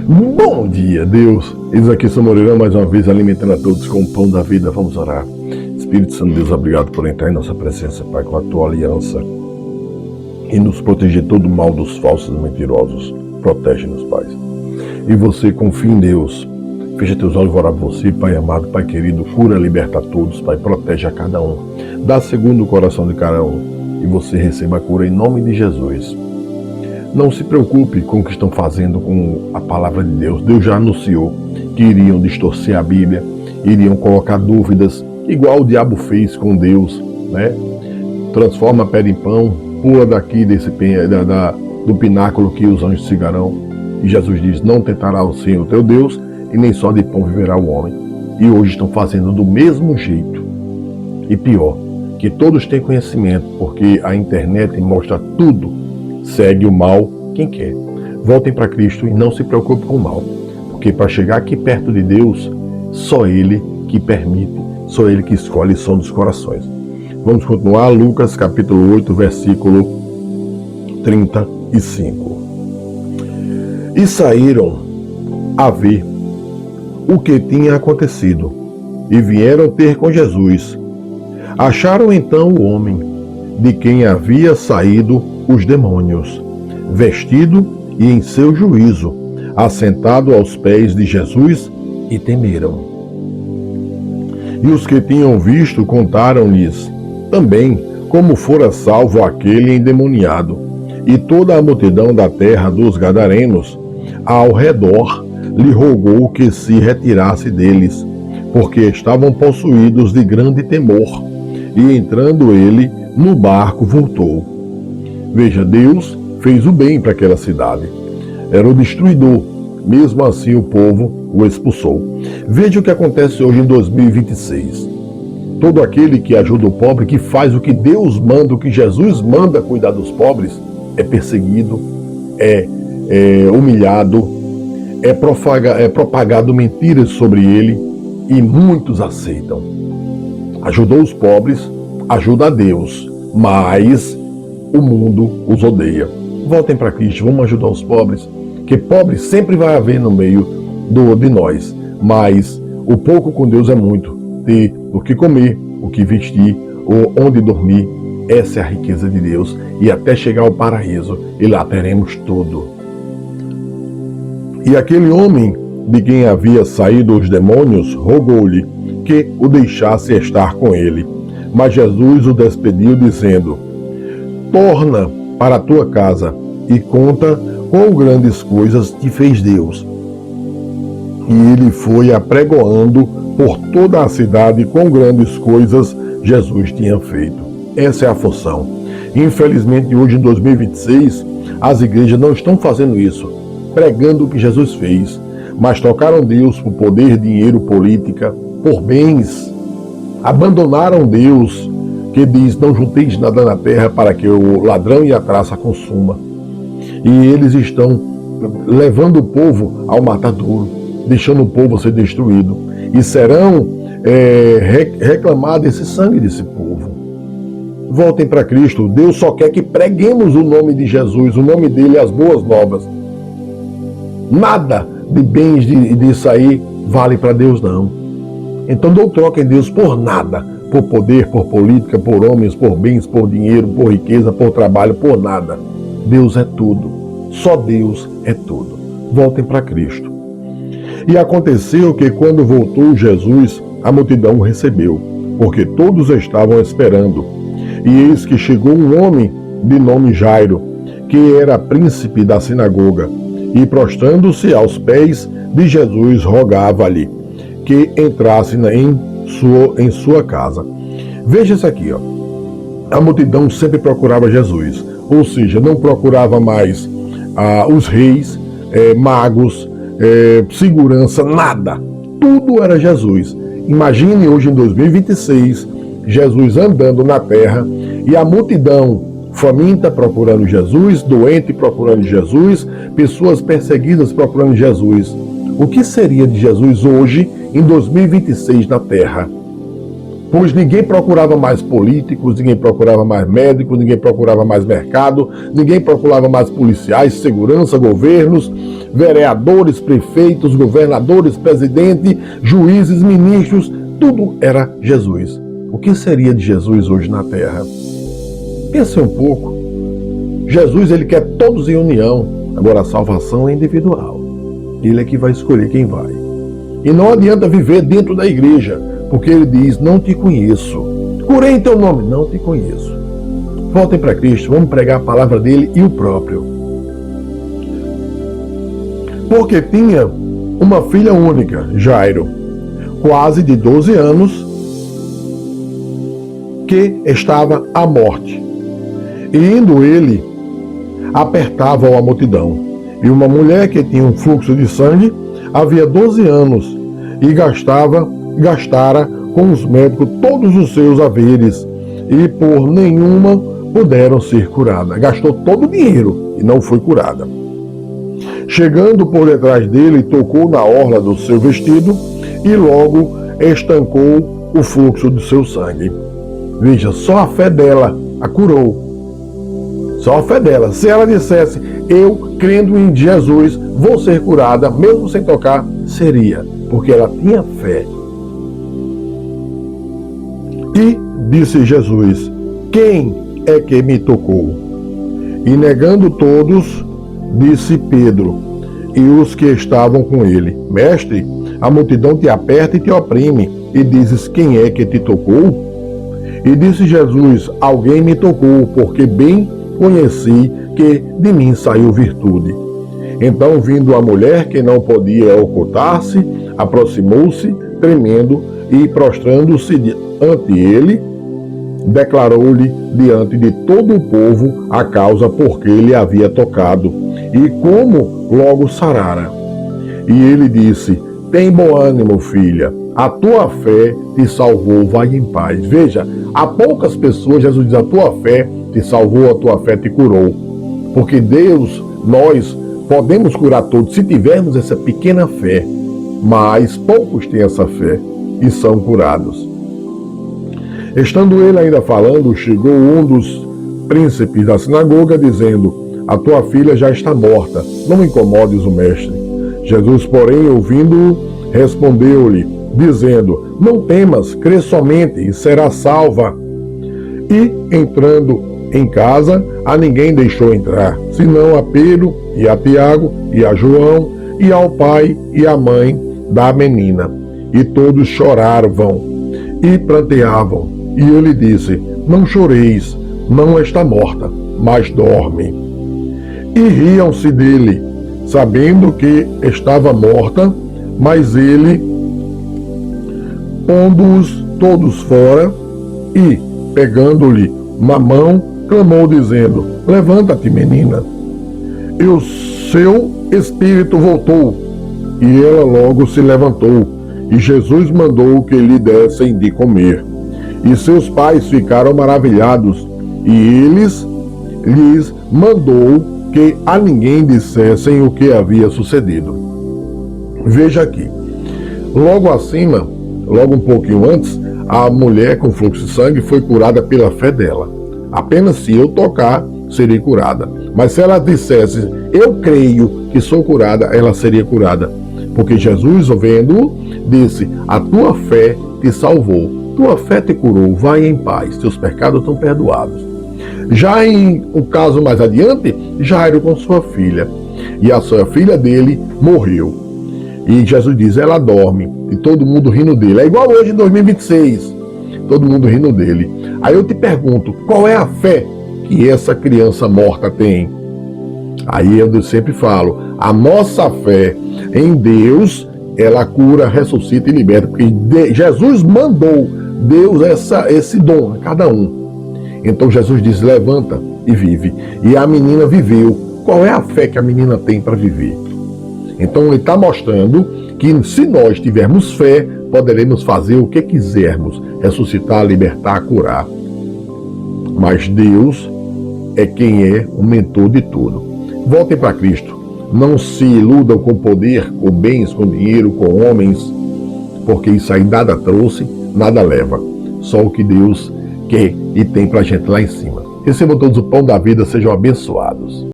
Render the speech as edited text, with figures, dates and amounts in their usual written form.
Bom dia, Deus. Eis aqui São Moreira mais uma vez alimentando a todos com o pão da vida. Vamos orar. Espírito Santo, Deus, obrigado por entrar em nossa presença, Pai, com a tua aliança e nos proteger todo o mal dos falsos e mentirosos. Protege-nos, Pai. E você confia em Deus. Fecha teus olhos, vou orar por você, Pai amado, Pai querido. Cura, liberta a todos, Pai. Protege a cada um. Dá segundo o coração de cada um. E você receba a cura em nome de Jesus. Não se preocupe com o que estão fazendo com a palavra de Deus. Deus já anunciou que iriam distorcer a Bíblia, iriam colocar dúvidas, igual o diabo fez com Deus, né? Transforma a pedra em pão, pula daqui do pináculo que os anjos seguirão. E Jesus diz, não tentará o Senhor teu Deus, e nem só de pão viverá o homem. E hoje estão fazendo do mesmo jeito. E pior, que todos têm conhecimento, porque a internet mostra tudo. Segue o mal quem quer. Voltem para Cristo e não se preocupe com o mal. Porque para chegar aqui perto de Deus, só Ele que permite, só Ele que escolhe som dos corações. Vamos continuar, Lucas capítulo 8, versículo 35. E saíram a ver o que tinha acontecido, e vieram ter com Jesus. Acharam então o homem, de quem havia saído os demônios, vestido e em seu juízo, assentado aos pés de Jesus, e temeram. E os que tinham visto contaram-lhes também como fora salvo aquele endemoniado, e toda a multidão da terra dos Gadarenos ao redor lhe rogou que se retirasse deles, porque estavam possuídos de grande temor. E entrando ele no barco, voltou. Veja, Deus fez o bem para aquela cidade. Era o destruidor. Mesmo assim o povo o expulsou. Veja o que acontece hoje em 2026. Todo aquele que ajuda o pobre, que faz o que Deus manda, o que Jesus manda cuidar dos pobres, é perseguido, é humilhado, é propagado mentiras sobre ele, e muitos aceitam. Ajudou os pobres, ajuda a Deus, mas o mundo os odeia. Voltem para Cristo, vamos ajudar os pobres, que pobres sempre vai haver no meio de nós, mas o pouco com Deus é muito. Ter o que comer, o que vestir, ou onde dormir, essa é a riqueza de Deus, e até chegar ao paraíso, e lá teremos tudo. E aquele homem de quem havia saído os demônios rogou-lhe que o deixasse estar com ele. Mas Jesus o despediu, dizendo, torna para a tua casa e conta quão grandes coisas te fez Deus. E ele foi apregoando por toda a cidade quão grandes coisas Jesus tinha feito. Essa é a função. Infelizmente, hoje em 2026, as igrejas não estão fazendo isso, pregando o que Jesus fez, mas trocaram Deus por poder, dinheiro, política, por bens. Abandonaram Deus, que diz, não junteis nada na terra para que o ladrão e a traça consuma. E eles estão levando o povo ao matadouro, deixando o povo ser destruído. E serão reclamar desse sangue desse povo. Voltem para Cristo. Deus só quer que preguemos o nome de Jesus, o nome dele, as boas novas. Nada de bens disso aí vale para Deus, não. Então não troquem Deus por nada, por poder, por política, por homens, por bens, por dinheiro, por riqueza, por trabalho, por nada. Deus é tudo. Só Deus é tudo. Voltem para Cristo. E aconteceu que quando voltou Jesus, a multidão o recebeu, porque todos estavam esperando. E eis que chegou um homem de nome Jairo, que era príncipe da sinagoga, e prostrando-se aos pés de Jesus, rogava-lhe que entrasse em sua casa. Veja isso aqui, ó. A multidão sempre procurava Jesus, ou seja, não procurava mais os reis, magos, segurança, nada. Tudo era Jesus. Imagine hoje em 2026, Jesus andando na terra e a multidão faminta procurando Jesus, doente procurando Jesus, pessoas perseguidas procurando Jesus. O que seria de Jesus hoje, em 2026, na terra? Pois ninguém procurava mais políticos, ninguém procurava mais médicos, ninguém procurava mais mercado, ninguém procurava mais policiais, segurança, governos, vereadores, prefeitos, governadores, presidente, juízes, ministros, tudo era Jesus. O que seria de Jesus hoje na Terra? Pense um pouco. Jesus, ele quer todos em união. Agora a salvação é individual. Ele é que vai escolher quem vai. E não adianta viver dentro da igreja, porque ele diz, não te conheço. Curei em teu nome, não te conheço. Voltem para Cristo, vamos pregar a palavra dele e o próprio. Porque tinha uma filha única, Jairo, quase de 12 anos, que estava à morte. E indo ele, apertava a multidão. E uma mulher que tinha um fluxo de sangue, havia 12 anos, e gastara com os médicos todos os seus haveres, e por nenhuma puderam ser curada. Gastou todo o dinheiro e não foi curada. Chegando por detrás dele, tocou na orla do seu vestido, e logo estancou o fluxo do seu sangue. Veja, só a fé dela a curou. Só a fé dela. Se ela dissesse, eu crendo em Jesus, vou ser curada, mesmo sem tocar, seria, porque ela tinha fé. E disse Jesus, quem é que me tocou? E negando todos, disse Pedro e os que estavam com ele, mestre, a multidão te aperta e te oprime, e dizes, quem é que te tocou? E disse Jesus, alguém me tocou, porque bem conheci que de mim saiu virtude. Então, vindo a mulher, que não podia ocultar-se, aproximou-se, tremendo, e prostrando-se ante ele, declarou-lhe diante de todo o povo a causa por que ele havia tocado, e como logo sarara. E ele disse, tem bom ânimo, filha, a tua fé te salvou, vai em paz. Veja, há poucas pessoas, Jesus diz, a tua fé te salvou, a tua fé te curou. Porque Deus, nós podemos curar todos se tivermos essa pequena fé, mas poucos têm essa fé e são curados. Estando ele ainda falando, chegou um dos príncipes da sinagoga, dizendo, a tua filha já está morta, não incomodes o mestre. Jesus, porém, ouvindo-o, respondeu-lhe, dizendo, não temas, crê somente e será salva. E, entrando em casa, a ninguém deixou entrar, senão a Pedro e a Tiago e a João e ao pai e à mãe da menina. E todos choravam e pranteavam. E ele disse, não choreis, não está morta, mas dorme. E riam-se dele, sabendo que estava morta, mas ele, pondo-os todos fora, e, pegando-lhe na mão, clamou, dizendo, levanta-te, menina. E o seu espírito voltou, e ela logo se levantou, e Jesus mandou que lhe dessem de comer. E seus pais ficaram maravilhados, e lhes mandou que a ninguém dissessem o que havia sucedido. Veja aqui, logo acima, logo um pouquinho antes, a mulher com fluxo de sangue foi curada pela fé dela. Apenas se eu tocar, serei curada. Mas se ela dissesse, eu creio que sou curada, ela seria curada. Porque Jesus, vendo-o, disse, a tua fé te salvou, tua fé te curou, vai em paz, teus pecados estão perdoados. Já em um caso mais adiante, Jairo com sua filha, e a sua filha dele morreu. E Jesus diz, ela dorme, e todo mundo rindo dele. É igual hoje em 2026, todo mundo rindo dele. Aí eu te pergunto, qual é a fé que essa criança morta tem? Aí eu sempre falo, a nossa fé em Deus, ela cura, ressuscita e liberta, porque Jesus mandou, Deus esse dom a cada um. Então Jesus diz, levanta e vive. E a menina viveu. Qual é a fé que a menina tem para viver? Então ele está mostrando que se nós tivermos fé, poderemos fazer o que quisermos, ressuscitar, libertar, curar. Mas Deus é quem é o mentor de tudo. Voltem para Cristo. Não se iludam com poder, com bens, com dinheiro, com homens, porque isso aí nada trouxe, nada leva. só o que Deus quer e tem pra gente lá em cima. Recebam todos o pão da vida, sejam abençoados.